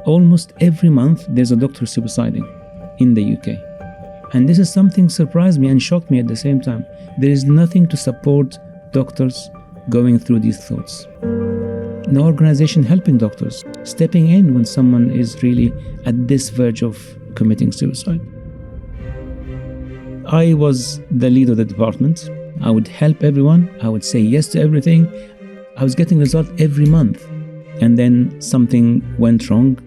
Almost every month, there's a doctor suiciding in the UK. And this is something surprised me and shocked me at the same time. There is nothing to support doctors going through these thoughts. No organization helping doctors, stepping in when someone is really at this verge of committing suicide. I was the lead of the department. I would help everyone. I would say yes to everything. I was getting results every month. And then something went wrong.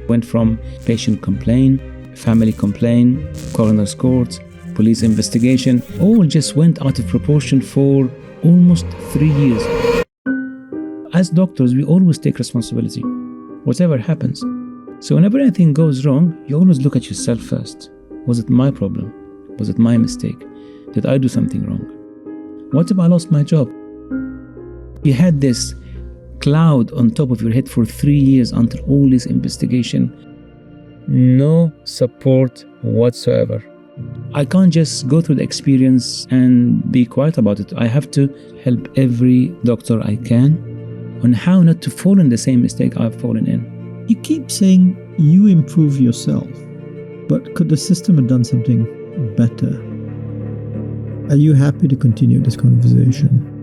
Went from patient complaint, family complaint, coroner's court, police investigation. All just went out of proportion for almost 3 years. As doctors, we always take responsibility, whatever happens. So whenever anything goes wrong, you always look at yourself first. Was it my problem? Was it my mistake? Did I do something wrong? What if I lost my job? You had this cloud on top of your head for 3 years until all this investigation. No support whatsoever. I can't just go through the experience and be quiet about it. I have to help every doctor I can on how not to fall in the same mistake I've fallen in. You keep saying you improve yourself, but could the system have done something better? Are you happy to continue this conversation?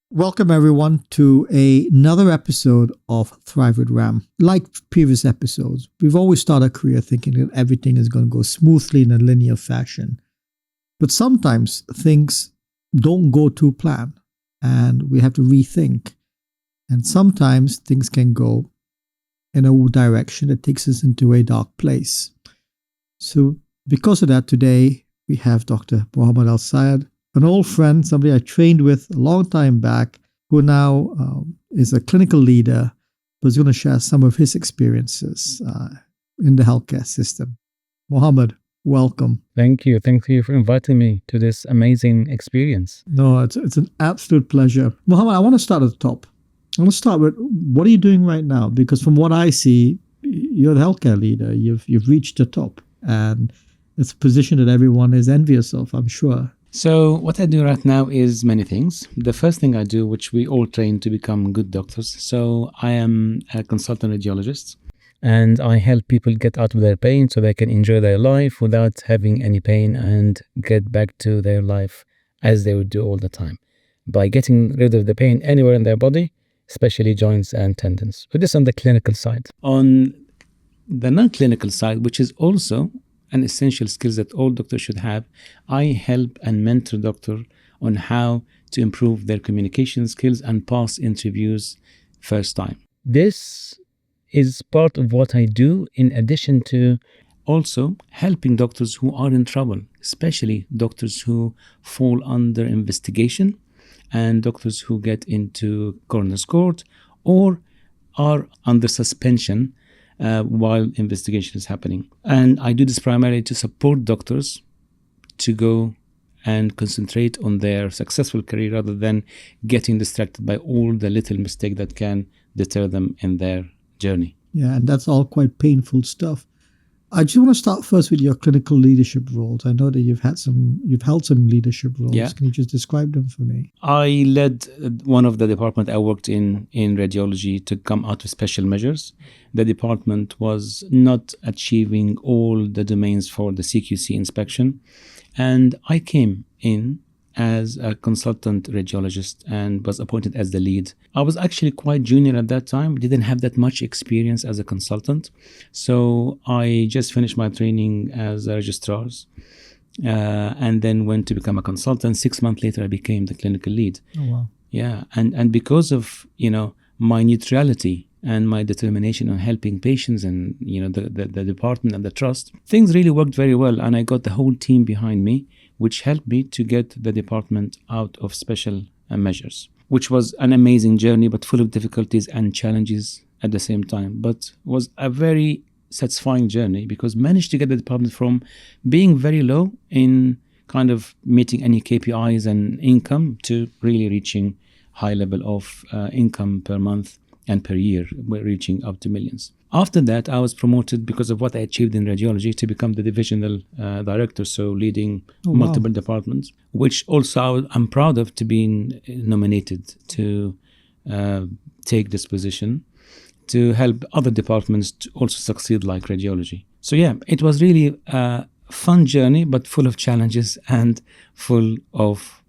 Welcome everyone to another episode of Thrive with Ram. Like previous episodes, we've always started a career thinking that everything is going to go smoothly in a linear fashion. But sometimes things don't go to plan and we have to rethink. And sometimes things can go in a direction that takes us into a dark place. So because of that, today we have Dr. Mohamed Elsayad, an old friend, somebody I trained with a long time back, who now is a clinical leader, but is going to share some of his experiences in the healthcare system. Mohamed, welcome. Thank you. Thank you for inviting me to this amazing experience. No, it's an absolute pleasure. Mohamed, I want to start at the top. I want to start with, what are you doing right now? Because from what I see, you're the healthcare leader. You've reached the top, and it's a position that everyone is envious of, I'm sure. So what I do right now is many things. The first thing I do, which we all train to become good doctors. So I am a consultant radiologist, and I help people get out of their pain so they can enjoy their life without having any pain and get back to their life as they would do all the time by getting rid of the pain anywhere in their body, especially joints and tendons. So this on the clinical side. On the non-clinical side, which is also an essential skills that all doctors should have, I help and mentor doctors on how to improve their communication skills and pass interviews first time. This is part of what I do, in addition to also helping doctors who are in trouble, especially doctors who fall under investigation and doctors who get into coroner's court or are under suspension while investigation is happening. And I do this primarily to support doctors to go and concentrate on their successful career rather than getting distracted by all the little mistakes that can deter them in their journey. Yeah, and that's all quite painful stuff. I just want to start first with your clinical leadership roles. I know that you've held some leadership roles. Yeah. Can you just describe them for me? I led one of the department I worked in radiology to come out with special measures. The department was not achieving all the domains for the CQC inspection. And I came in as a consultant radiologist and was appointed as the lead. I was actually quite junior at that time, didn't have that much experience as a consultant. So I just finished my training as a registrar and then went to become a consultant. 6 months later, I became the clinical lead. Oh, wow. Yeah, and because of, my neutrality and my determination on helping patients and, the department and the trust, things really worked very well. And I got the whole team behind me, which helped me to get the department out of special measures, which was an amazing journey, but full of difficulties and challenges at the same time. But was a very satisfying journey because managed to get the department from being very low in kind of meeting any KPIs and income to really reaching high level of income per month and per year we're reaching up to millions. After that, I was promoted because of what I achieved in radiology to become the divisional director, so leading multiple departments, which also I'm proud of to being nominated to take this position to help other departments to also succeed like radiology. So yeah, it was really a fun journey, but full of challenges and full of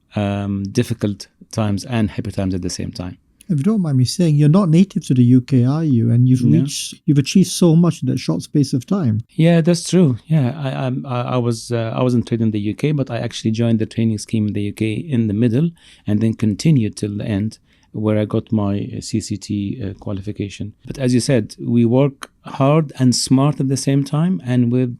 difficult times and happy times at the same time. If you don't mind me saying, you're not native to the UK, are you? And you've achieved so much in that short space of time. Yeah, that's true. Yeah, I wasn't trained in the UK, but I actually joined the training scheme in the UK in the middle, and then continued till the end, where I got my CCT qualification. But as you said, we work hard and smart at the same time, and with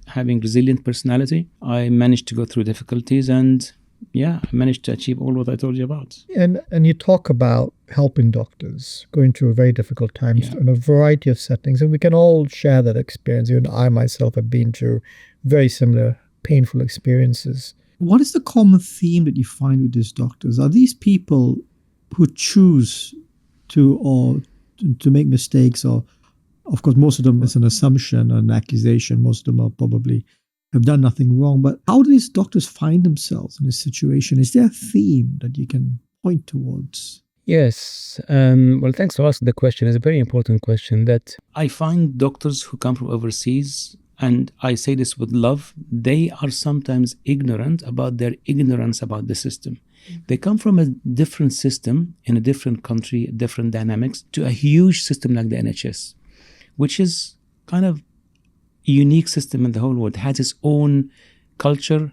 having resilient personality, I managed to go through difficulties, and yeah, I managed to achieve all what I told you about. And you talk about helping doctors going through very difficult times in a variety of settings, and we can all share that experience. Even I myself have been through very similar painful experiences. What is the common theme that you find with these doctors? Are these people who choose to make mistakes, or of course most of them is an assumption or an accusation, most of them are probably have done nothing wrong, but how do these doctors find themselves in this situation? Is there a theme that you can point towards? Yes. Well, thanks for asking the question. It's a very important question that I find doctors who come from overseas, and I say this with love, they are sometimes ignorant about their ignorance about the system. They come from a different system in a different country, different dynamics, to a huge system like the NHS, which is kind of a unique system in the whole world. It has its own culture,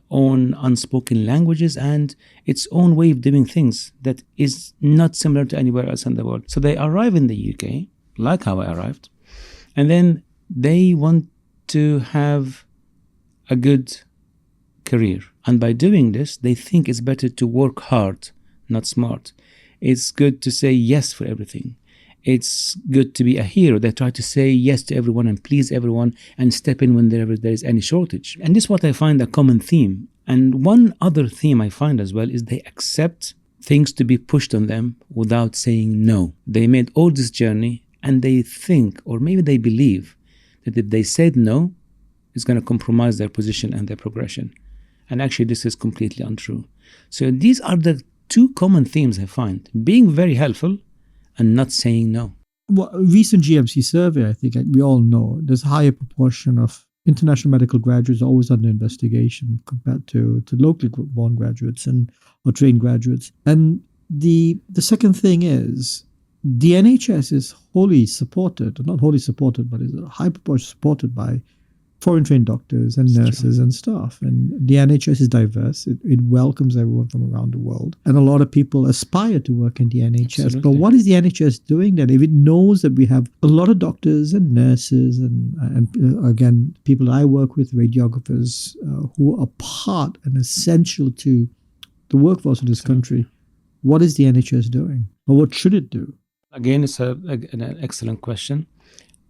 own unspoken languages, and its own way of doing things that is not similar to anywhere else in the world. So they arrive in the UK, like how I arrived, and then they want to have a good career. And by doing this, they think it's better to work hard, not smart. It's good to say yes for everything. It's good to be a hero. They try to say yes to everyone and please everyone and step in whenever there is any shortage. And this is what I find a common theme. And one other theme I find as well is they accept things to be pushed on them without saying no. They made all this journey and they think, or maybe they believe, that if they said no, it's going to compromise their position and their progression. And actually, this is completely untrue. So these are the two common themes I find: being very helpful and not saying no. Well, a recent GMC survey, I think we all know, there's a higher proportion of international medical graduates always under investigation compared to locally born graduates or trained graduates. And the second thing is, the NHS is wholly supported, not wholly supported, but is a high proportion supported by foreign trained doctors and nurses and staff. And the NHS is diverse. It welcomes everyone from around the world. And a lot of people aspire to work in the NHS. Absolutely. But what is the NHS doing then? If it knows that we have a lot of doctors and nurses and again, people I work with, radiographers, who are part and essential to the workforce of this country, what is the NHS doing? Or what should it do? Again, it's an excellent question.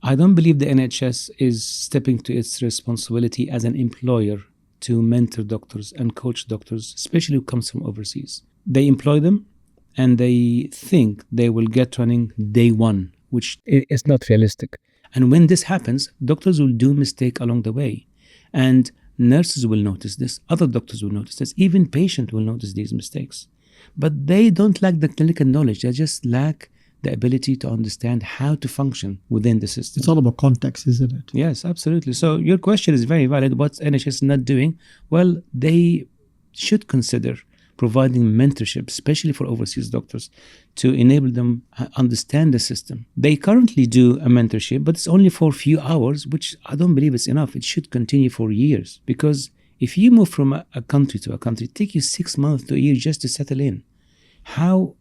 I don't believe the NHS is stepping to its responsibility as an employer to mentor doctors and coach doctors, especially who comes from overseas. They employ them and they think they will get running day one, which is not realistic. And when this happens, doctors will do mistake along the way. And nurses will notice this, other doctors will notice this, even patients will notice these mistakes. But they don't lack the clinical knowledge, they just lack the ability to understand how to function within the system. It's all about context, isn't it? Yes, absolutely. So your question is very valid. What's NHS not doing? Well, they should consider providing mentorship, especially for overseas doctors, to enable them understand the system. They currently do a mentorship, but it's only for a few hours, which I don't believe is enough. It should continue for years, because if you move from a country to a country, it takes you 6 months to a year just to settle in. How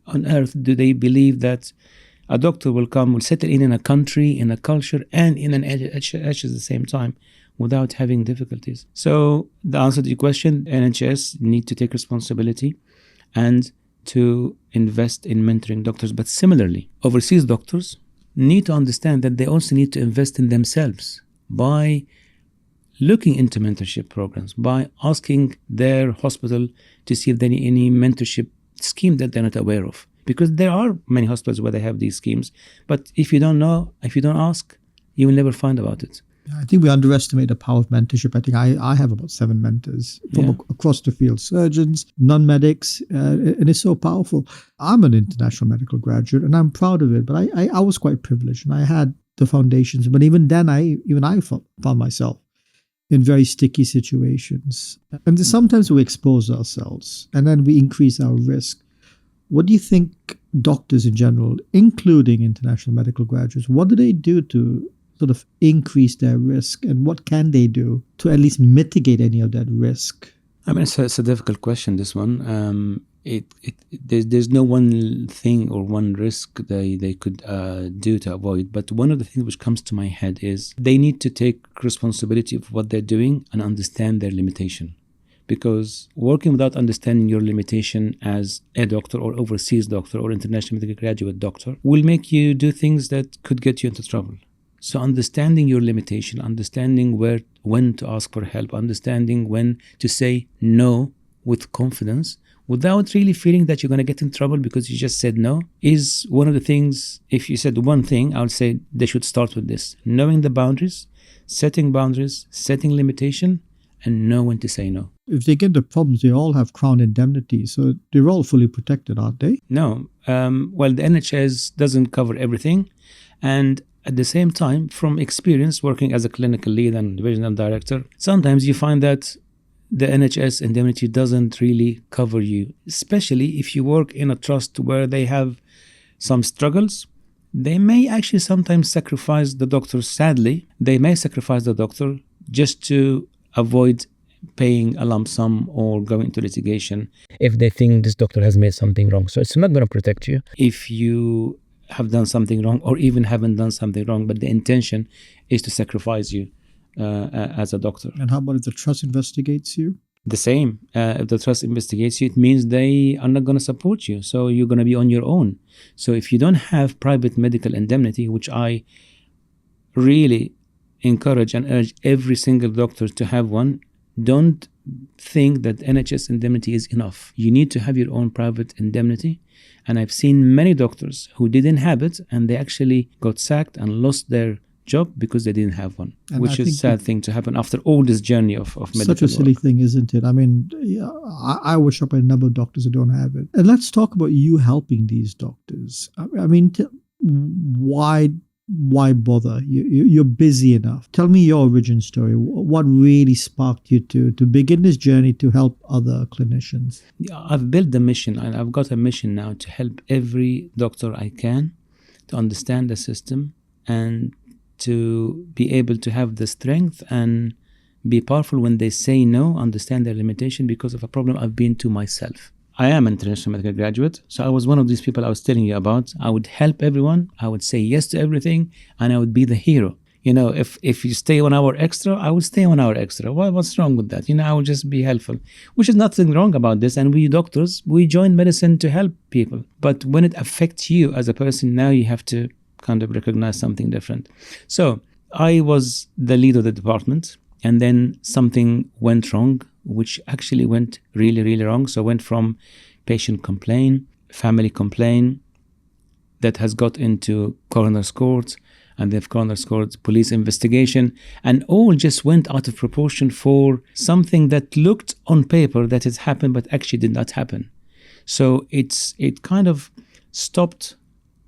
on earth do they believe that a doctor will settle in a country, in a culture, and in an NHS at the same time without having difficulties? So the answer to your question, NHS need to take responsibility and to invest in mentoring doctors. But similarly, overseas doctors need to understand that they also need to invest in themselves by looking into mentorship programs, by asking their hospital to see if there any mentorship scheme that they're not aware of. Because there are many hospitals where they have these schemes. But if you don't know, if you don't ask, you will never find about it. I think we underestimate the power of mentorship. I think I have about 7 mentors from across the field, surgeons, non-medics, and it's so powerful. I'm an international medical graduate and I'm proud of it, but I was quite privileged and I had the foundations. But even then, I found myself in very sticky situations. And sometimes we expose ourselves and then we increase our risk. What do you think doctors in general, including international medical graduates, what do they do to sort of increase their risk, and what can they do to at least mitigate any of that risk? I mean, it's a difficult question, this one. There's no one thing or one risk they could do to avoid. But one of the things which comes to my head is they need to take responsibility of what they're doing and understand their limitation. Because working without understanding your limitation as a doctor or overseas doctor or international medical graduate doctor will make you do things that could get you into trouble. So understanding your limitation, understanding when to ask for help, understanding when to say no with confidence without really feeling that you're going to get in trouble because you just said no is one of the things. If you said one thing, I would say they should start with this. Knowing the boundaries, setting limitation, and know when to say no. If they get the problems, they all have Crown indemnity, so they're all fully protected, aren't they? No. Well, the NHS doesn't cover everything. And at the same time, from experience working as a clinical lead and divisional director, sometimes you find that the NHS indemnity doesn't really cover you, especially if you work in a trust where they have some struggles. They may actually sometimes sacrifice the doctor, sadly. They may sacrifice the doctor just to avoid paying a lump sum or going into litigation. If they think this doctor has made something wrong. So it's not going to protect you. If you have done something wrong or even haven't done something wrong, but the intention is to sacrifice you as a doctor. And how about if the trust investigates you? The same. If the trust investigates you, it means they are not going to support you. So you're going to be on your own. So if you don't have private medical indemnity, which I really encourage and urge every single doctor to have one, don't think that NHS indemnity is enough. You need to have your own private indemnity. And I've seen many doctors who didn't have it and they actually got sacked and lost their job because they didn't have one, and which is a sad thing to happen after all this journey of medical Such a silly work. thing, isn't it? I mean, I would shop at a number of doctors who don't have it. And let's talk about you helping these doctors. I mean, why bother? You're busy enough. Tell me your origin story. What really sparked you to begin this journey to help other clinicians? I've built the mission, and I've got a mission now to help every doctor I can to understand the system and to be able to have the strength and be powerful when they say no, understand their limitation because of a problem I've been to myself. I am an international medical graduate, so I was one of these people I was telling you about. I would help everyone, I would say yes to everything, and I would be the hero. You know, if you stay 1 hour extra, I would stay 1 hour extra. What's wrong with that? You know, I would just be helpful, which is nothing wrong about this. And we doctors, we join medicine to help people. But when it affects you as a person, now you have to kind of recognize something different. So I was the lead of the department, and then something went wrong, which actually went really, really wrong. So went from patient complaint, family complaint, that has got into coroner's court, and then coroner's court, police investigation, and all just went out of proportion for something that looked on paper that has happened, but actually did not happen. So it kind of stopped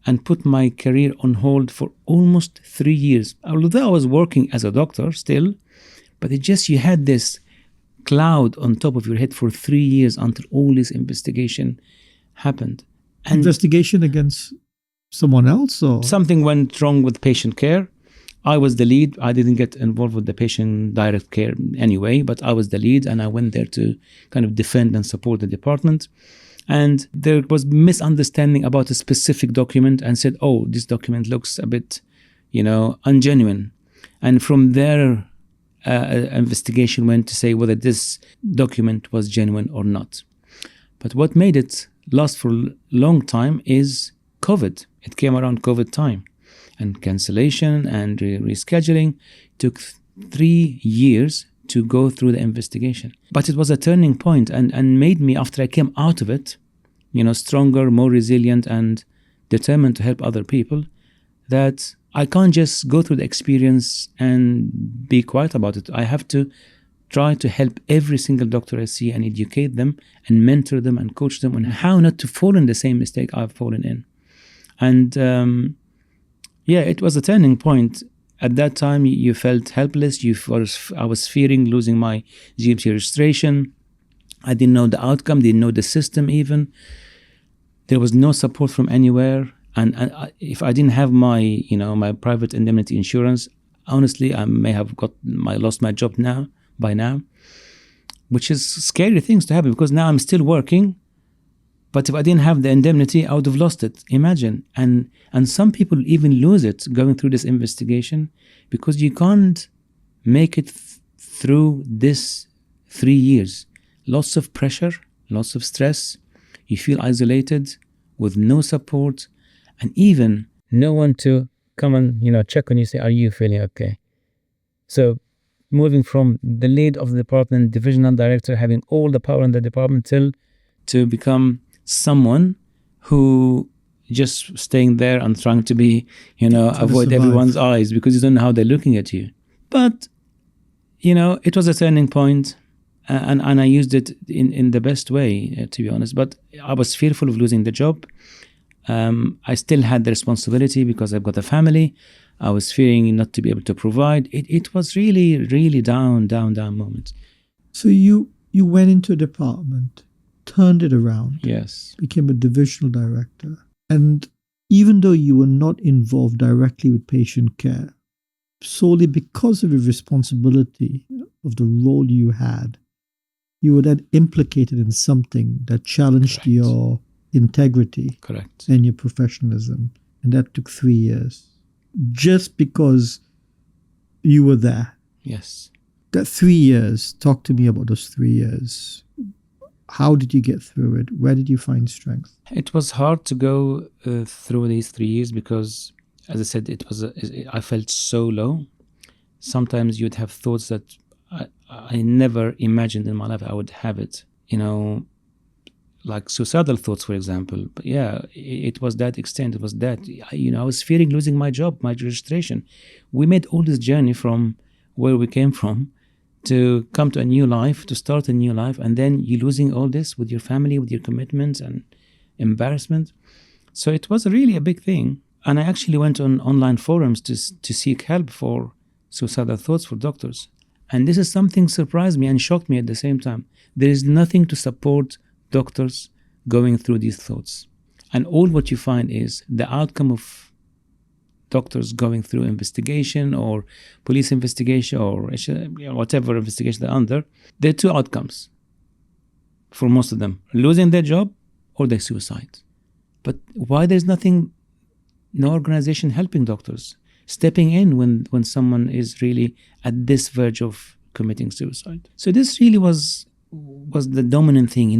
and put my career on hold for almost 3 years. Although I was working as a doctor still, but it just, you had this cloud on top of your head for 3 years until all this investigation happened. And investigation against someone else? Or something went wrong with patient care. I was the lead. I didn't get involved with the patient direct care anyway, but I was the lead and I went there to kind of defend and support the department. And there was misunderstanding about a specific document and said, oh, this document looks a bit, ungenuine. And from there, investigation went to say whether this document was genuine or not. But what made it last for a long time is COVID. It came around COVID time, and cancellation and rescheduling took 3 years to go through the investigation. But it was a turning point and made me, after I came out of it, stronger, more resilient, and determined to help other people, that I can't just go through the experience and be quiet about it. I have to try to help every single doctor I see and educate them and mentor them and coach them on how not to fall in the same mistake I've fallen in. And it was a turning point. At that time, you felt helpless. I was fearing losing my GMC registration. I didn't know the outcome, didn't know the system even. There was no support from anywhere. And if I didn't have my private indemnity insurance, honestly, I may have lost my job by now, which is scary things to happen, because now I'm still working. But if I didn't have the indemnity, I would have lost it. Imagine. And some people even lose it going through this investigation, because you can't make it through this 3 years. Lots of pressure, lots of stress. You feel isolated with no support, and even No one to come and, check on you, say, are you feeling okay? So moving from the lead of the department, divisional director, having all the power in the department, till to become someone who just staying there and trying to be, avoid everyone's eyes, because you don't know how they're looking at you. But, it was a turning point, and I used it in the best way, to be honest. But I was fearful of losing the job. I still had the responsibility because I've got a family. I was fearing not to be able to provide. It was really, really down moment. So you went into a department, turned it around. Yes. Became a divisional director. And even though you were not involved directly with patient care, solely because of the responsibility of the role you had, you were then implicated in something that challenged Correct. your integrity. Correct. And your professionalism. And that took 3 years. Just because you were there. Yes. That 3 years, talk to me about those 3 years. How did you get through it? Where did you find strength? It was hard to go through these 3 years because, as I said, I felt so low. Sometimes you'd have thoughts that I never imagined in my life I would have it. Like suicidal thoughts, for example. But it was that extent. It was that, I was fearing losing my job, my registration. We made all this journey from where we came from to come to a new life, to start a new life, and then you losing all this with your family, with your commitments and embarrassment. So it was really a big thing. And I actually went on online forums to seek help for suicidal thoughts for doctors. And this is something surprised me and shocked me at the same time. There is nothing to support doctors going through these thoughts. And all what you find is the outcome of doctors going through investigation or police investigation or whatever investigation they're under. There are two outcomes for most of them: losing their job or their suicide. But why there's no organization helping doctors, stepping in when someone is really at this verge of committing suicide? So this really was the dominant thing,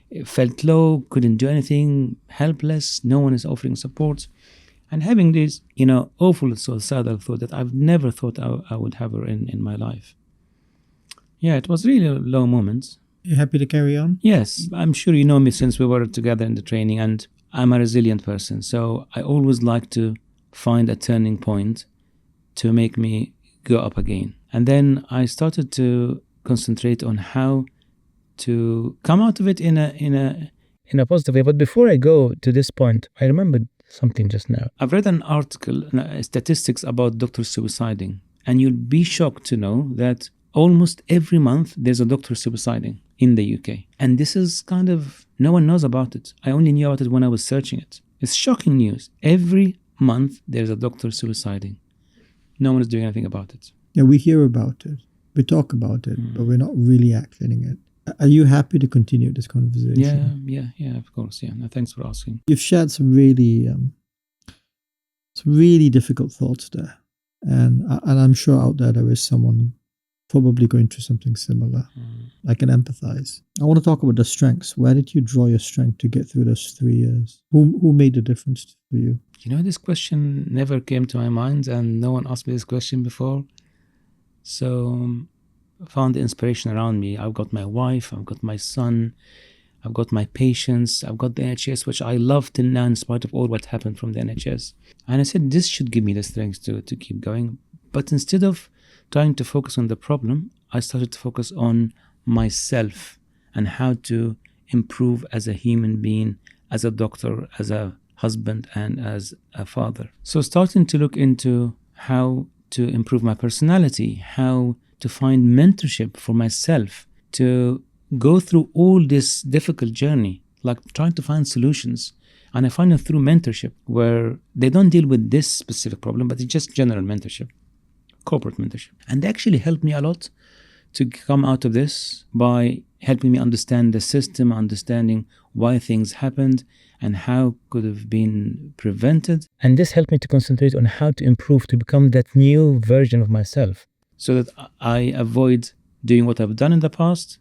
it felt low, couldn't do anything, helpless, no one is offering support, and having this, awful suicidal thought that I've never thought I would have her in my life. Yeah, it was really a low moment. You happy to carry on? Yes, I'm sure you know me since we were together in the training, and I'm a resilient person, so I always like to find a turning point to make me go up again. And then I started to concentrate on how to come out of it in a positive way. But before I go to this point, I remembered something just now. I've read an article, statistics about doctors suiciding, and you'll be shocked to know that almost every month there's a doctor suiciding in the UK. And this is kind of, no one knows about it. I only knew about it when I was searching it. It's shocking news. Every month there's a doctor suiciding. No one is doing anything about it. Yeah, we hear about it. We talk about it, but we're not really actioning it. Are you happy to continue this conversation? Yeah, of course. Yeah, no, thanks for asking. You've shared some really difficult thoughts there. And I'm sure out there is someone probably going through something similar. I can empathize. I want to talk about the strengths. Where did you draw your strength to get through those 3 years? Who made the difference for you? This question never came to my mind, and no one asked me this question before. So I found the inspiration around me. I've got my wife, I've got my son, I've got my patients, I've got the NHS, which I love till now in spite of all what happened from the NHS. And I said, this should give me the strength to keep going. But instead of trying to focus on the problem, I started to focus on myself and how to improve as a human being, as a doctor, as a husband, and as a father. So starting to look into how to improve my personality, how to find mentorship for myself, to go through all this difficult journey, like trying to find solutions. And I find it through mentorship, where they don't deal with this specific problem, but it's just general mentorship, corporate mentorship. And they actually helped me a lot to come out of this by helping me understand the system, understanding why things happened and how could have been prevented. And this helped me to concentrate on how to improve, to become that new version of myself. So that I avoid doing what I've done in the past.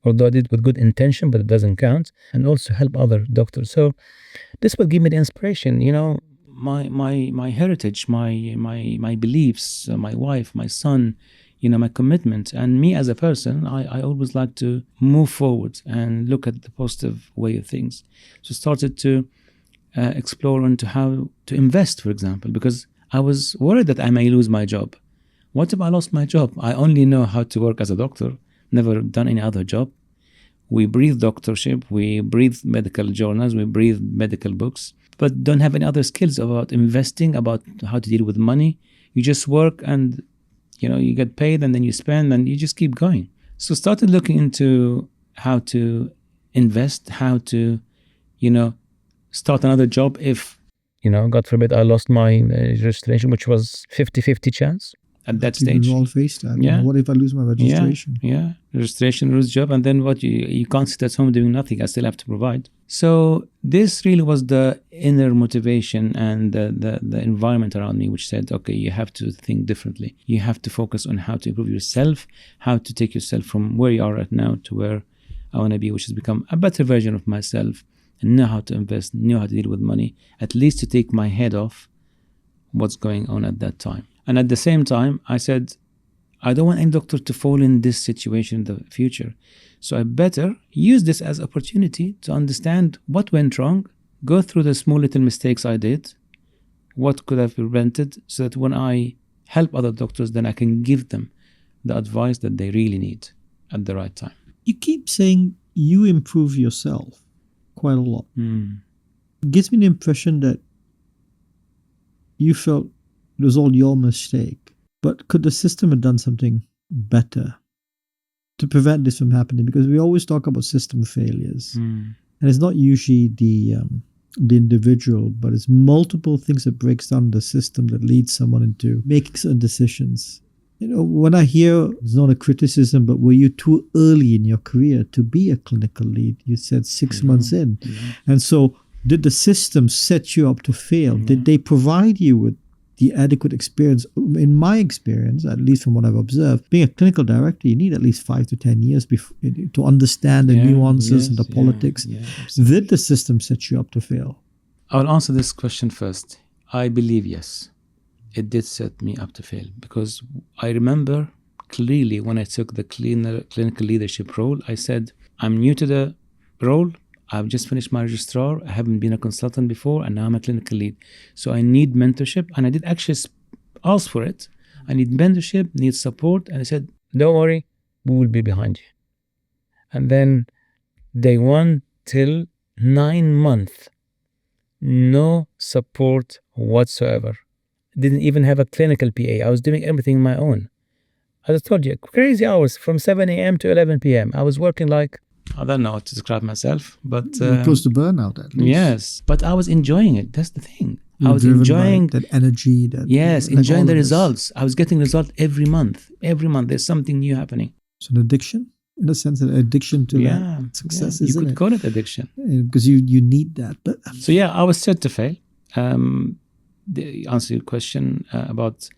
Although I did with good intention, but it doesn't count, and also help other doctors. So this will give me the inspiration, My heritage, my beliefs, my wife, my son, my commitment, and me as a person, I always like to move forward and look at the positive way of things. So started to explore into how to invest, for example, because I was worried that I may lose my job. What if I lost my job? I only know how to work as a doctor, never done any other job. We breathe doctorship, we breathe medical journals, we breathe medical books, but don't have any other skills about investing, about how to deal with money. You just work and you get paid and then you spend and you just keep going. So started looking into how to invest, how to, start another job if, God forbid, I lost my registration, which was 50-50 chance. At that stage. We all face that. Yeah. What if I lose my registration? Yeah. Registration, lose job, and then what? You can't sit at home doing nothing. I still have to provide. So this really was the inner motivation and the environment around me, which said, okay, you have to think differently. You have to focus on how to improve yourself, how to take yourself from where you are right now to where I want to be, which is become a better version of myself and know how to invest, know how to deal with money, at least to take my head off what's going on at that time. And at the same time, I said, I don't want any doctor to fall in this situation in the future. So I better use this as opportunity to understand what went wrong, go through the small little mistakes I did, what could have prevented, so that when I help other doctors, then I can give them the advice that they really need at the right time. You keep saying you improve yourself quite a lot. It gives me the impression that you felt it was all your mistake. But could the system have done something better to prevent this from happening? Because we always talk about system failures. And it's not usually the individual, but it's multiple things that breaks down the system that leads someone into making certain decisions. When I hear, it's not a criticism, but were you too early in your career to be a clinical lead? You said 6 months in. And so did the system set you up to fail? Did they provide you with the adequate experience? In my experience, at least from what I've observed, being a clinical director, you need at least 5 to 10 years to understand the nuances and the politics. Did the system set you up to fail? I'll answer this question first. I believe yes, it did set me up to fail, because I remember clearly when I took the clinical leadership role, I said, I'm new to the role. I've just finished my registrar. I haven't been a consultant before, and now I'm a clinical lead. So I need mentorship, and I did actually ask for it. I need mentorship, need support, and I said, don't worry, we will be behind you. And then day 1 till 9 months, no support whatsoever. Didn't even have a clinical PA. I was doing everything on my own. I just told you, crazy hours from 7 a.m. to 11 p.m. I was working like, I don't know how to describe myself, but You're close to burnout at least. Yes, but I was enjoying it. That's the thing. You're I was driven enjoying by that energy. Enjoying the results. I was getting results every month. Every month, there's something new happening. It's an addiction, in a sense, an addiction to that success, isn't it? You could call it addiction. Because you need that. But so I was set to fail. The answer your question about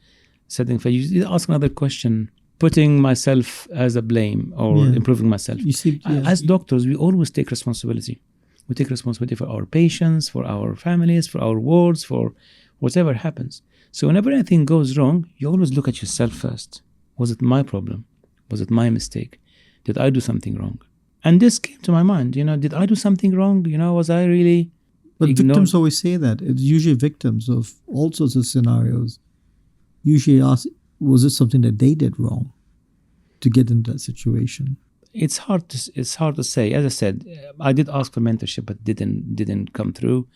setting fail. You ask another question. Putting myself as a blame or improving myself. You see, as doctors, we always take responsibility. We take responsibility for our patients, for our families, for our wards, for whatever happens. So whenever anything goes wrong, you always look at yourself first. Was it my problem? Was it my mistake? Did I do something wrong? And this came to my mind, did I do something wrong? Was I really But ignored? victims always say that. It's usually victims of all sorts of scenarios. Usually ask, was it something that they did wrong to get into that situation? It's hard to say. As I said, I did ask for mentorship, but didn't come through.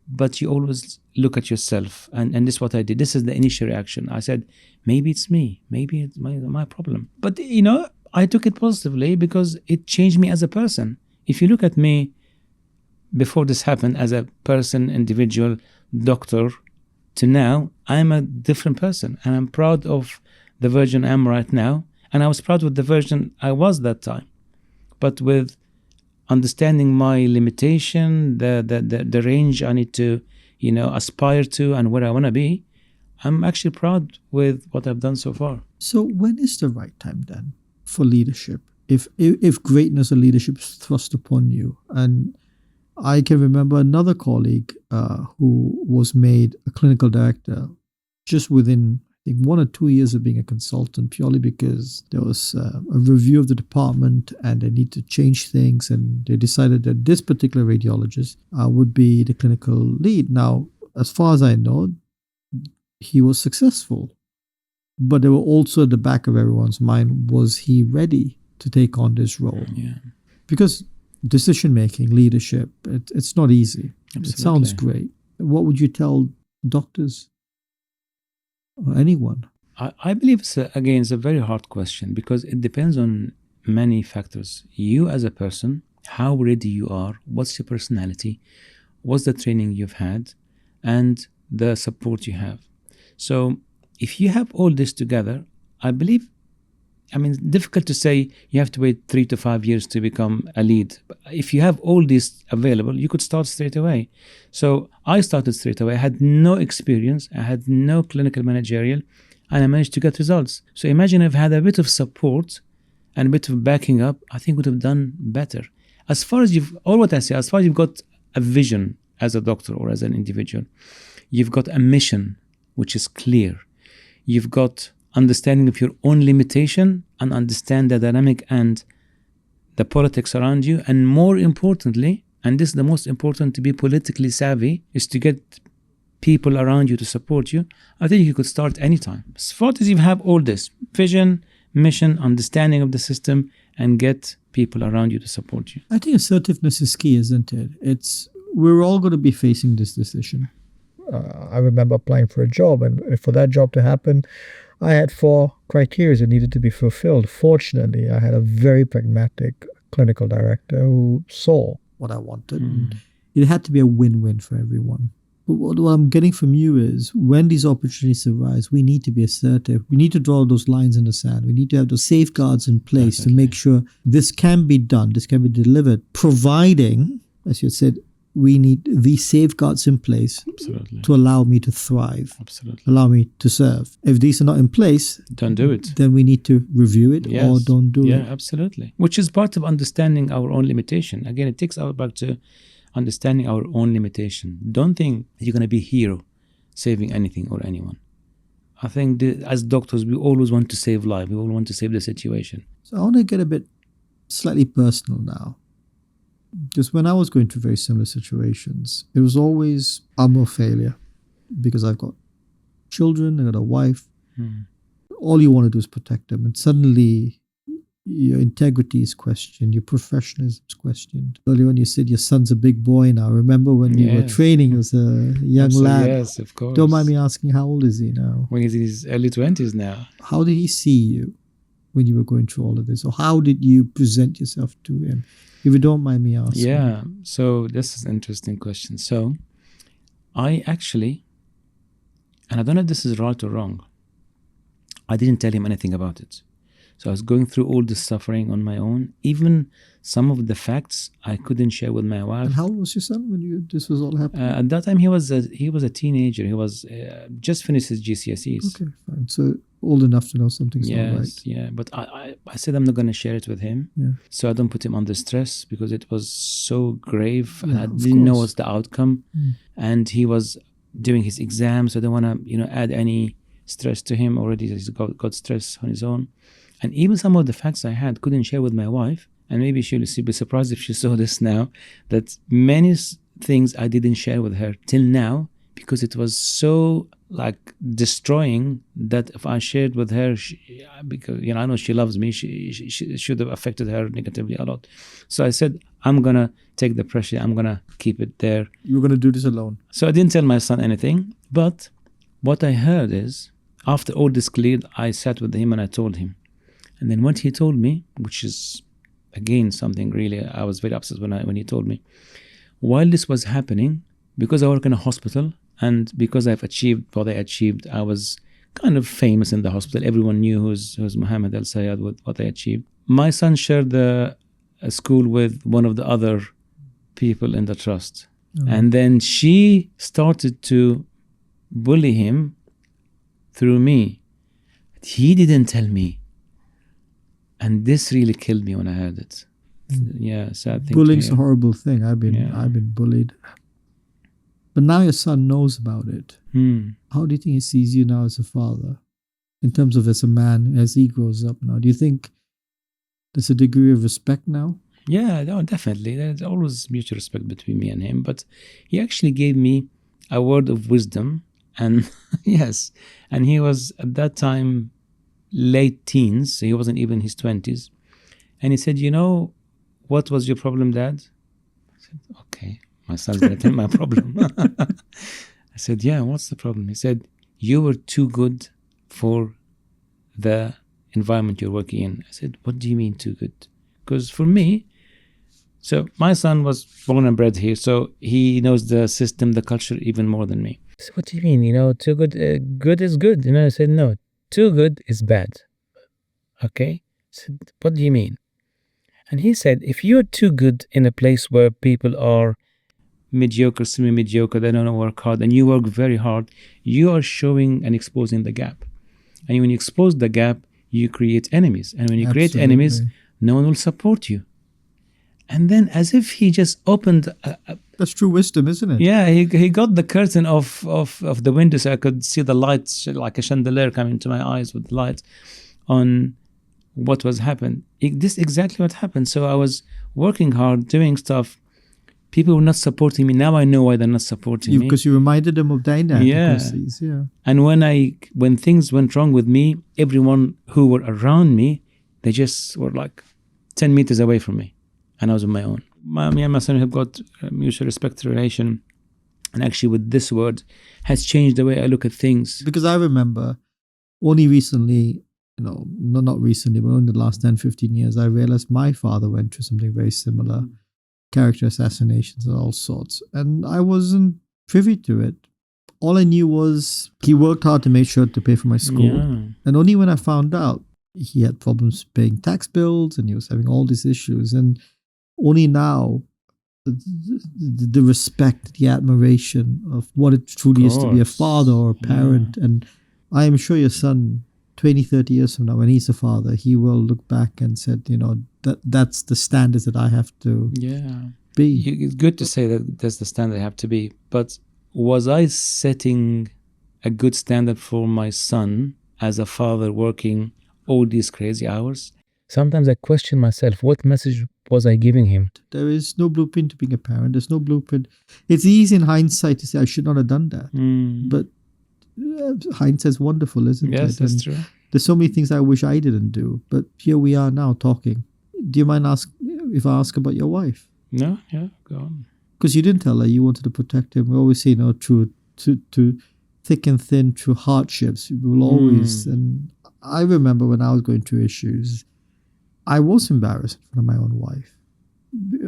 But you always look at yourself, and this is what I did. This is the initial reaction. I said, maybe it's me. Maybe it's my problem. But, I took it positively because it changed me as a person. If you look at me before this happened as a person, individual, doctor, to now, I'm a different person. And I'm proud of the version I am right now. And I was proud of the version I was that time. But with understanding my limitation, the range I need to, aspire to and where I want to be, I'm actually proud with what I've done so far. So when is the right time then for leadership? If greatness or leadership is thrust upon you? And I can remember another colleague who was made a clinical director just within, I think, 1 or 2 years of being a consultant, purely because there was a review of the department and they need to change things, and they decided that this particular radiologist would be the clinical lead. Now, as far as I know, he was successful, but there were also at the back of everyone's mind, was he ready to take on this role? Yeah. Because decision-making, leadership, it's not easy. Absolutely. It sounds great. What would you tell doctors or anyone? I believe it's a very hard question because it depends on many factors. You as a person, how ready you are, what's your personality, what's the training you've had, and the support you have. So if you have all this together, I believe, difficult to say you have to wait 3 to 5 years to become a lead. But if you have all this available, you could start straight away. So I started straight away. I had no experience. I had no clinical managerial, and I managed to get results. So imagine if I had a bit of support and a bit of backing up, I think would have done better. As far as you've got a vision as a doctor or as an individual, you've got a mission, which is clear. You've got understanding of your own limitation and understand the dynamic and the politics around you. And more importantly, and this is the most important, to be politically savvy, is to get people around you to support you. I think you could start anytime. As far as you have all this vision, mission, understanding of the system, and get people around you to support you. I think assertiveness is key, isn't it? We're all going to be facing this decision. I remember applying for a job, and for that job to happen, I had 4 criteria that needed to be fulfilled. Fortunately, I had a very pragmatic clinical director who saw what I wanted. It had to be a win-win for everyone. But what I'm getting from you is, when these opportunities arise, we need to be assertive. We need to draw those lines in the sand. We need to have those safeguards in place to make sure this can be done, this can be delivered, providing, as you said, we need these safeguards in place to allow me to thrive, allow me to serve. If these are not in place, don't do it. Then we need to review it or don't do it. Yeah, absolutely. Which is part of understanding our own limitation. Again, it takes us back to understanding our own limitation. Don't think you're going to be a hero saving anything or anyone. I think as doctors, we always want to save life. We all want to save the situation. So I want to get a bit slightly personal now. Because when I was going through very similar situations, it was always, I'm a failure because I've got children, I've got a wife. All you want to do is protect them. And suddenly your integrity is questioned, your professionalism is questioned. Earlier when you said your son's a big boy now, remember when you were training as a young lad? Yes, of course. Don't mind me asking, how old is he now? When he's in his early 20s now. How did he see you when you were going through all of this? Or how did you present yourself to him? If you don't mind me asking. Yeah, so this is an interesting question. So I actually, and I don't know if this is right or wrong, I didn't tell him anything about it. So I was going through all this suffering on my own. Even some of the facts I couldn't share with my wife. And how old was your son when this was all happening? At that time, he was a teenager. He was just finished his GCSEs. Okay, fine. So old enough to know something's not right. Yeah. But I said I'm not going to share it with him. Yeah. So I don't put him under stress because it was so grave. And I didn't know what's the outcome. And he was doing his exams. So I don't want to, add any stress to him. Already he's got stress on his own. And even some of the facts I had couldn't share with my wife. and maybe she'll be surprised if she saw this now, that many things I didn't share with her till now, because it was so like destroying, that if I shared with her, because I know she loves me, she should have affected her negatively a lot. So I said, I'm gonna take the pressure, I'm gonna keep it there. You're going to do this alone. So I didn't tell my son anything, but what I heard is, after all this cleared, I sat with him and I told him. And then what he told me, which is again something really, I was very upset when he told me, while this was happening, because I work in a hospital and because I've achieved what I achieved, I was kind of famous in the hospital. Everyone knew who's Mohamed Elsayad with what I achieved. My son shared a school with one of the other people in the trust. And then she started to bully him through me. He didn't tell me. And this really killed me when I heard it. Yeah, sad thing. Bullying's a horrible thing. I've been bullied. But now your son knows about it. How do you think he sees you now as a father? In terms of as a man, as he grows up now? Do you think there's a degree of respect now? Yeah, no, definitely. There's always mutual respect between me and him. But he actually gave me a word of wisdom. And yes, and he was at that time late teens, so he wasn't even in his 20s. And he said, what was your problem, Dad? I said, okay, my son's going to tell my problem. I said, yeah, what's the problem? He said, you were too good for the environment you're working in. I said, what do you mean too good? Because for me, so my son was born and bred here, so he knows the system, the culture even more than me. So what do you mean? Too good, good is good. I said, no, too good is bad. Okay? I said, what do you mean? And he said, if you're too good in a place where people are mediocre, semi-mediocre, they don't work hard, and you work very hard, you are showing and exposing the gap. And when you expose the gap, you create enemies. And when you create enemies, no one will support you. And then as if he just opened... That's true wisdom, isn't it? Yeah, he got the curtain of the window so I could see the lights, like a chandelier coming to my eyes with the lights on what was happened. This is exactly what happened. So I was working hard, doing stuff. People were not supporting me. Now I know why they're not supporting me. Because you reminded them of dynamic. Yeah. And when things went wrong with me, everyone who were around me, they just were like 10 meters away from me. And I was on my own. Me and my son have got a mutual respect relation. And actually with this word has changed the way I look at things. Because I remember only recently, not recently, but in the last 10, 15 years, I realized my father went through something very similar. Character assassinations and all sorts. And I wasn't privy to it. All I knew was he worked hard to make sure to pay for my school. Yeah. And only when I found out he had problems paying tax bills and he was having all these issues. And only now, the respect, the admiration of what it truly is to be a father or a parent. Yeah. And I am sure your son, 20, 30 years from now, when he's a father, he will look back and said, that's the standards that I have to be. It's good to say that that's the standard I have to be. But was I setting a good standard for my son as a father working all these crazy hours? Sometimes I question myself, what message was I giving him? There is no blueprint to being a parent. There's no blueprint. It's easy in hindsight to say, I should not have done that. But hindsight's wonderful, isn't it? Yes, that's true. There's so many things I wish I didn't do. But here we are now talking. Do you mind if I ask about your wife? No, yeah, go on. Because you didn't tell her you wanted to protect him. We always say, through thick and thin, through hardships, we will always... And I remember when I was going through issues, I was embarrassed in front of my own wife.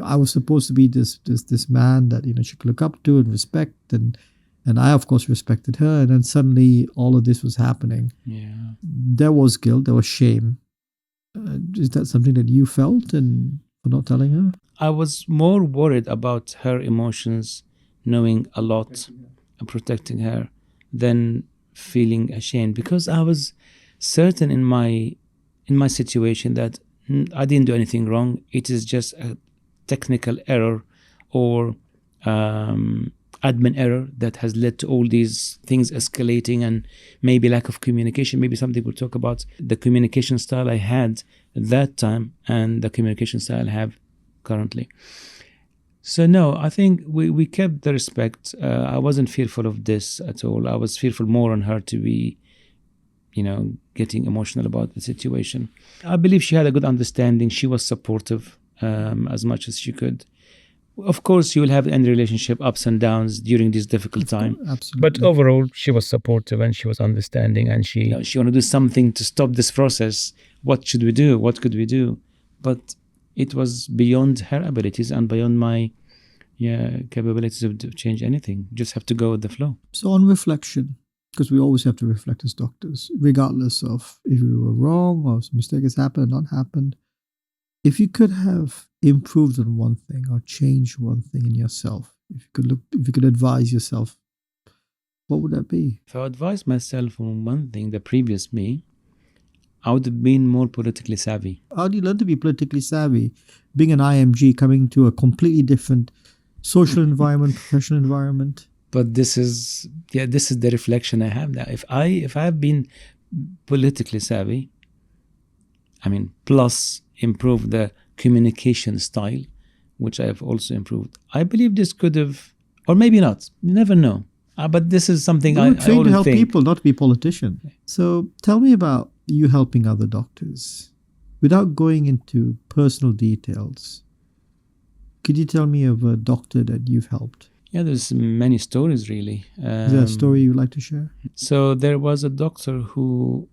I was supposed to be this man that she could look up to and respect, and I of course respected her. And then suddenly all of this was happening. Yeah, there was guilt, there was shame. Is that something that you felt and for not telling her? I was more worried about her emotions, knowing a lot and protecting her, than feeling ashamed, because I was certain in my situation that I didn't do anything wrong. It is just a technical error or admin error that has led to all these things escalating, and maybe lack of communication. Maybe something we'll talk about the communication style I had at that time and the communication style I have currently. So no, I think we kept the respect. I wasn't fearful of this at all. I was fearful more on her to be, getting emotional about the situation. I believe she had a good understanding. She was supportive as much as she could. Of course, you will have any relationship ups and downs during this difficult time. Absolutely. But overall, she was supportive and she was understanding, and she She wanted to do something to stop this process. What should we do? What could we do? But it was beyond her abilities and beyond my capabilities to change anything. You just have to go with the flow. So on reflection, because we always have to reflect as doctors, regardless of if we were wrong or if a mistake has happened or not happened. If you could have improved on one thing or changed one thing in yourself, if you could advise yourself, what would that be? If I advised myself on one thing, the previous me, I would have been more politically savvy. How do you learn to be politically savvy? Being an IMG, coming to a completely different social environment, professional environment. But this is the reflection I have now. If I have been politically savvy, plus improve the communication style, which I have also improved, I believe this could have, or maybe not. You never know. But this is something I trained always to help think. people, not to be a politician. So tell me about you helping other doctors. Without going into personal details, could you tell me of a doctor that you've helped? Yeah, there's many stories really. Is there a story you'd like to share? So there was a doctor who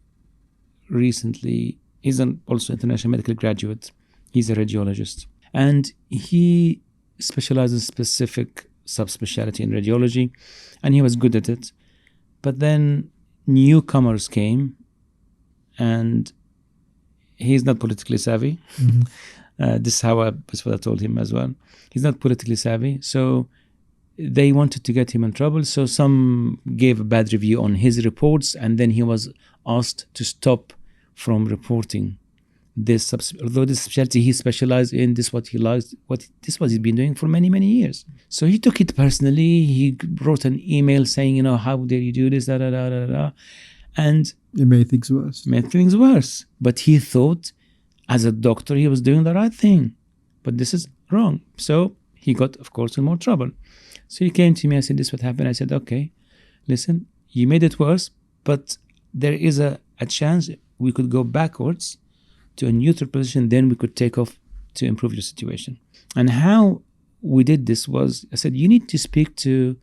recently, he's also international medical graduate. He's a radiologist. And he specializes in specific subspecialty in radiology, and he was good at it. But then newcomers came, and he's not politically savvy. Mm-hmm. This is what I told him as well. He's not politically savvy. So they wanted to get him in trouble. So some gave a bad review on his reports, and then he was asked to stop from reporting this. Although this specialty he specialized in, this what he likes, this what he's been doing for many, many years. So he took it personally. He wrote an email saying, how dare you do this, da da da da da, and it made things worse. But he thought, as a doctor, he was doing the right thing. But this is wrong. So he got, of course, in more trouble. So he came to me, I said, this is what happened. I said, okay, listen, you made it worse, but there is a chance we could go backwards to a neutral position, then we could take off to improve your situation. And how we did this was, I said, you need to speak to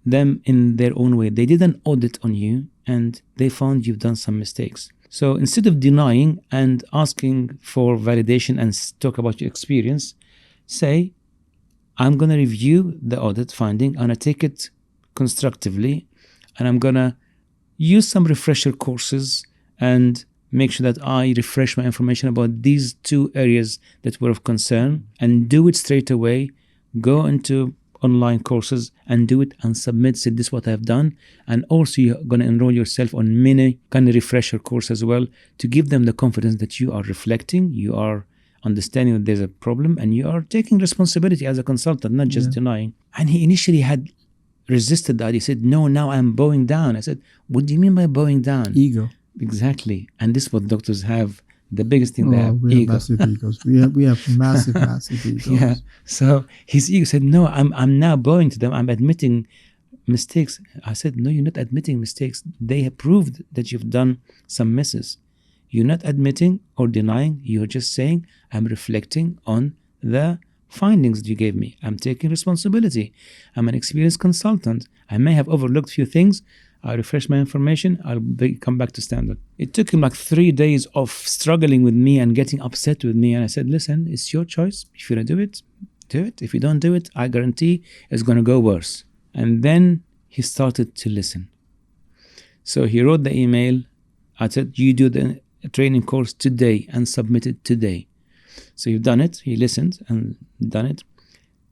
them in their own way. They did an audit on you, and they found you've done some mistakes. So instead of denying and asking for validation and talk about your experience, say, I'm going to review the audit finding and I take it constructively, and I'm going to use some refresher courses and make sure that I refresh my information about these two areas that were of concern, and do it straight away. Go into online courses and do it and submit. Say, this is what I've done. And also you're going to enroll yourself on many kind of refresher course as well, to give them the confidence that you are reflecting, you are understanding that there's a problem, and you are taking responsibility as a consultant, not just denying. And he initially had resisted that. He said, no, now I'm bowing down. I said, what do you mean by bowing down? Ego. Exactly. And this is what doctors have. The biggest thing they have, we ego. have massive egos. We have massive egos. Yeah. So his ego said, no, I'm now bowing to them. I'm admitting mistakes. I said, no, you're not admitting mistakes. They have proved that you've done some misses. You're not admitting or denying. You're just saying, I'm reflecting on the findings that you gave me. I'm taking responsibility. I'm an experienced consultant. I may have overlooked a few things. I refresh my information. I'll come back to standard. It took him like 3 days of struggling with me and getting upset with me. And I said, listen, it's your choice. If you want to do it, do it. If you don't do it, I guarantee it's going to go worse. And then he started to listen. So he wrote the email. I said, you do the training course today and submit it today. So you've done it. He listened and done it.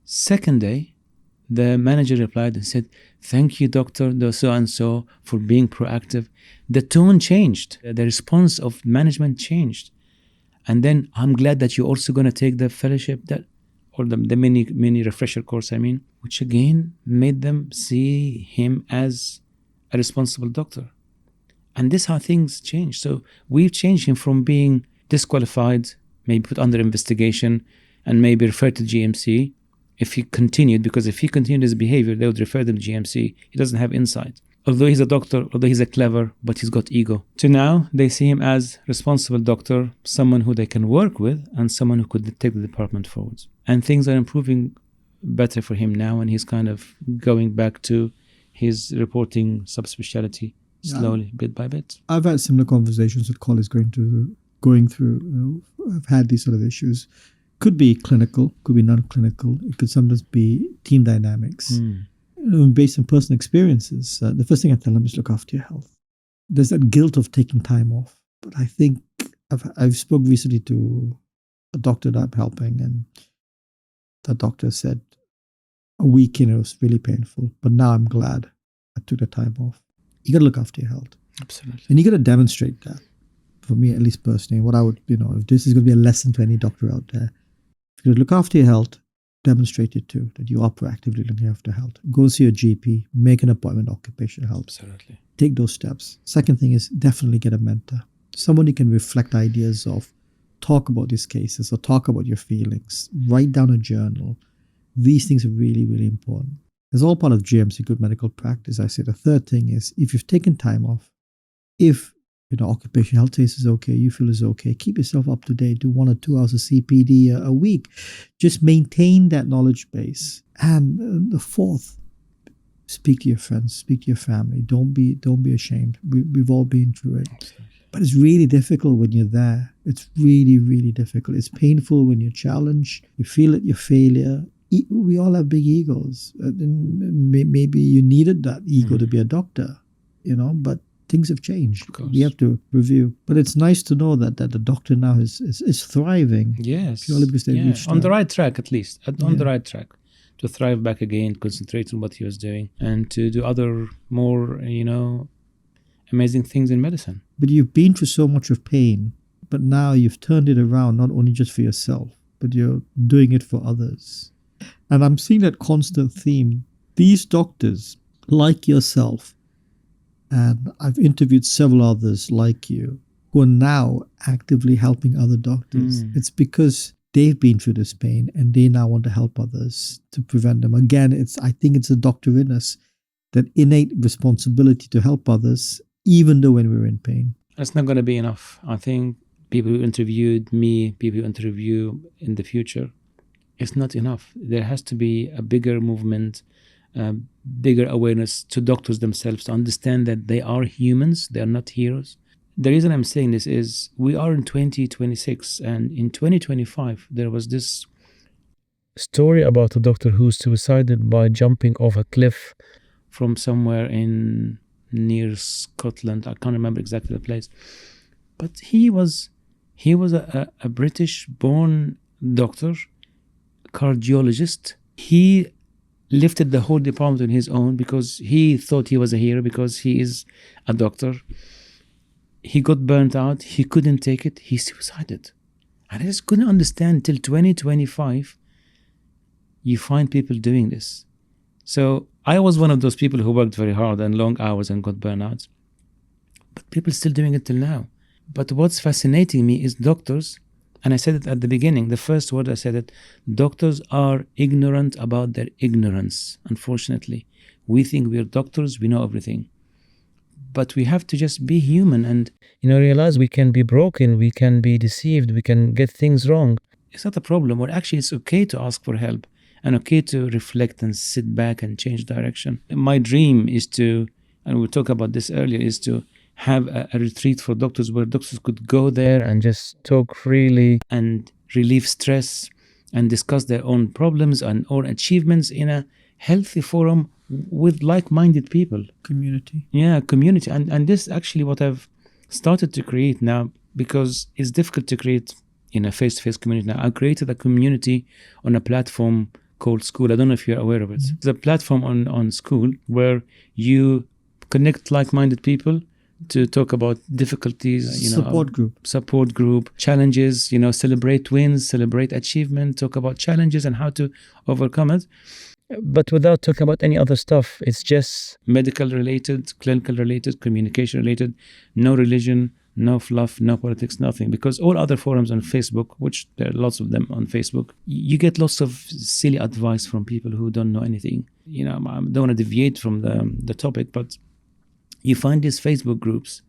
Second day, the manager replied and said, thank you, Dr. So-and-so, for being proactive. The tone changed. The response of management changed. And then, I'm glad that you're also going to take the fellowship. or the mini refresher course, I mean, which again made them see him as a responsible doctor. And this is how things change. So we've changed him from being disqualified, maybe put under investigation, and maybe referred to GMC if he continued, because if he continued his behavior, they would refer them to GMC. He doesn't have insight. Although he's a doctor, although he's a clever, but he's got ego. So now they see him as responsible doctor, someone who they can work with, and someone who could take the department forward. And things are improving better for him now, and he's kind of going back to his reporting subspecialty slowly, bit by bit. I've had similar conversations with colleagues going through. I've had these sort of issues. Could be clinical, could be non-clinical. It could sometimes be team dynamics. Based on personal experiences, the first thing I tell them is look after your health. There's that guilt of taking time off. But I think I've spoke recently to a doctor that I'm helping, and the doctor said a week in it was really painful, but now I'm glad I took the time off. You got to look after your health. Absolutely. And you got to demonstrate that. For me, at least personally, what I would, if this is going to be a lesson to any doctor out there, if you look after your health, demonstrate it too, that you are proactively looking after health. Go see your GP, make an appointment, occupational health. Absolutely. Take those steps. Second thing is definitely get a mentor. Someone you can reflect ideas of, talk about these cases or talk about your feelings, write down a journal. These things are really, really important. It's all part of GMC, good medical practice. I say the third thing is if you've taken time off, if occupational health case is okay, you feel is okay, keep yourself up to date, do 1 or 2 hours of CPD a week. Just maintain that knowledge base. And the fourth, speak to your friends, speak to your family. Don't be ashamed. We've all been through it. Absolutely. But it's really difficult when you're there. It's really, really difficult. It's painful when you're challenged. You feel it, your failure. We all have big egos. Maybe you needed that ego to be a doctor, but things have changed. We have to review. But it's nice to know that the doctor now is thriving. Yes. Purely because they reached on the right track, at least. On the right track. To thrive back again, concentrate on what he was doing, and to do other more, amazing things in medicine. But you've been through so much of pain, but now you've turned it around, not only just for yourself, but you're doing it for others. And I'm seeing that constant theme. These doctors, like yourself, and I've interviewed several others like you, who are now actively helping other doctors. It's because they've been through this pain and they now want to help others to prevent them. Again, I think it's a doctor in us, that innate responsibility to help others, even though when we're in pain. It's not going to be enough. I think people who interviewed me, people who interview in the future, it's not enough. There has to be a bigger movement, bigger awareness to doctors themselves to understand that they are humans, they are not heroes. The reason I'm saying this is we are in 2026, and in 2025 there was this story about a doctor who suicided by jumping off a cliff from somewhere near Scotland. I can't remember exactly the place, but he was a British-born doctor, cardiologist. He lifted the whole department on his own because he thought he was a hero, because he is a doctor. He got burnt out. He couldn't take it. He suicided. And I just couldn't understand till 2025 you find people doing this. So I was one of those people who worked very hard and long hours and got burnt out. But people still doing it till now. But what's fascinating me is doctors, and I said it at the beginning, the first word I said it, doctors are ignorant about their ignorance, unfortunately. We think we're doctors, we know everything. But we have to just be human and realize we can be broken, we can be deceived, we can get things wrong. It's not a problem, or actually it's okay to ask for help and okay to reflect and sit back and change direction. My dream is to, and we talked about this earlier, is to have a retreat for doctors where doctors could go there And just talk freely. and relieve stress and discuss their own problems and own achievements in a healthy forum with like-minded people. Community. Yeah, community. And this is actually what I've started to create now, because it's difficult to create in a face-to-face community now. I created a community on a platform called School. I don't know if you're aware of it. It's a platform on School where you connect like-minded people to talk about difficulties, support group, challenges, celebrate wins, celebrate achievement, talk about challenges and how to overcome it. But without talking about any other stuff, it's just medical related, clinical related, communication related, no religion, no fluff, no politics, nothing. Because all other forums on Facebook, which there are lots of them on Facebook, you get lots of silly advice from people who don't know anything. I don't want to deviate from the topic, but you find these Facebook groups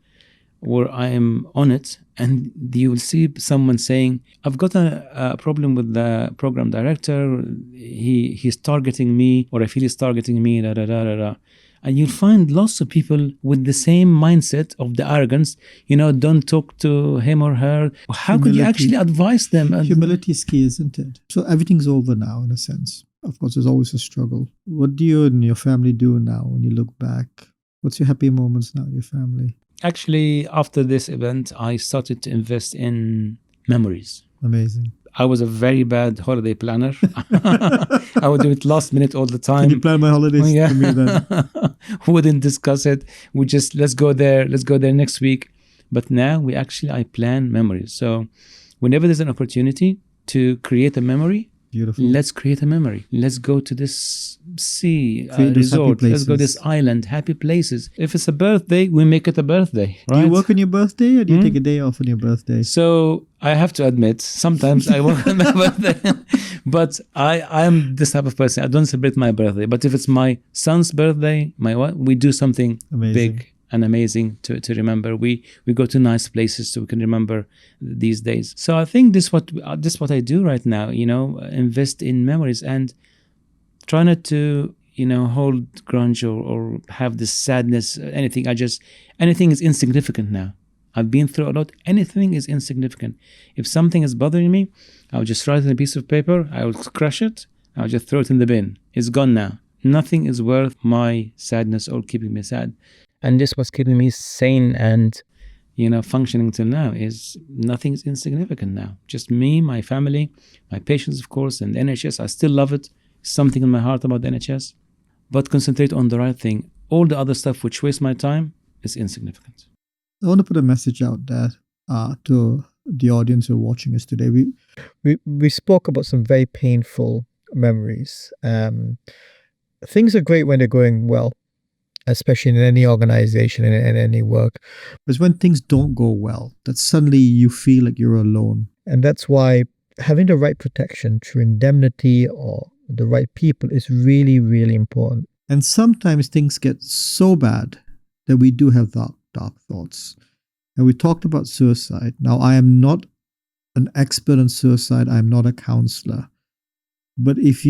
where I am on it, and you will see someone saying, I've got a problem with the program director, he's targeting me, or I feel he's targeting me, da, da, da, da, da. And you'll find lots of people with the same mindset of the arrogance, don't talk to him or her. How could you actually advise them? Humility is key, isn't it? So everything's over now, in a sense. Of course, there's always a struggle. What do you and your family do now when you look back? What's your happy moments now, your family? Actually, after this event, I started to invest in memories. Amazing. I was a very bad holiday planner. I would do it last minute all the time. Can you plan my holidays for me then? Wouldn't discuss it. We just, let's go there next week. But now I plan memories. So whenever there's an opportunity to create a memory, beautiful. Let's create a memory. Let's go to this sea resort. Let's go to this island, happy places. If it's a birthday, we make it a birthday. Right? Do you work on your birthday, or do you take a day off on your birthday? So I have to admit, sometimes I work on my birthday. But I'm this type of person. I don't celebrate my birthday. But if it's my son's birthday, we do something big and amazing to remember. We go to nice places so we can remember these days. So I think this is what I do right now, invest in memories and try not to, hold grudge or have this sadness, anything. Anything is insignificant now. I've been through a lot. Anything is insignificant. If something is bothering me, I'll just write it on a piece of paper. I will crush it. I'll just throw it in the bin. It's gone now. Nothing is worth my sadness or keeping me sad. And this was keeping me sane and, functioning till now is nothing's insignificant now. Just me, my family, my patients, of course, and the NHS. I still love it. Something in my heart about the NHS. But concentrate on the right thing. All the other stuff which wastes my time is insignificant. I want to put a message out there to the audience who are watching us today. We spoke about some very painful memories. Things are great when they're going well, especially in any organization and in any work. But it's when things don't go well that suddenly you feel like you're alone. And that's why having the right protection through indemnity or the right people is really, really important. And sometimes things get so bad that we do have dark thoughts. And we talked about suicide. Now, I am not an expert on suicide. I'm not a counselor. But if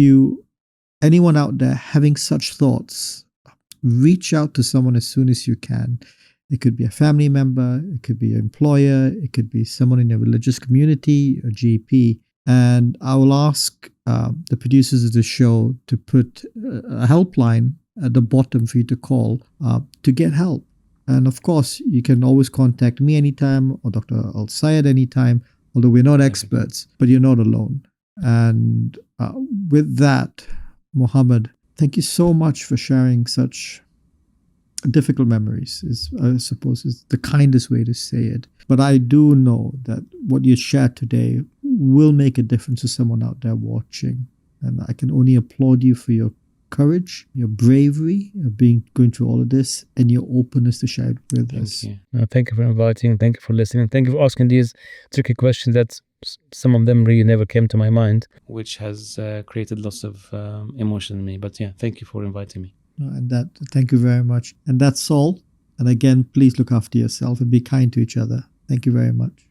anyone out there having such thoughts, reach out to someone as soon as you can. It could be a family member, it could be an employer, it could be someone in a religious community, a GP. And I will ask the producers of the show to put a helpline at the bottom for you to call to get help. And of course, you can always contact me anytime or Dr. Elsayad anytime, although we're not experts, but you're not alone. And with that, Mohamed, thank you so much for sharing such difficult memories, I suppose is the kindest way to say it. But I do know that what you shared today will make a difference to someone out there watching. And I can only applaud you for your courage, your bravery, going through all of this, and your openness to share it with us. Thank you for inviting. Thank you for listening. Thank you for asking these tricky questions that some of them really never came to my mind. Which has created lots of emotion in me. But thank you for inviting me. And thank you very much. And that's all. And again, please look after yourself and be kind to each other. Thank you very much.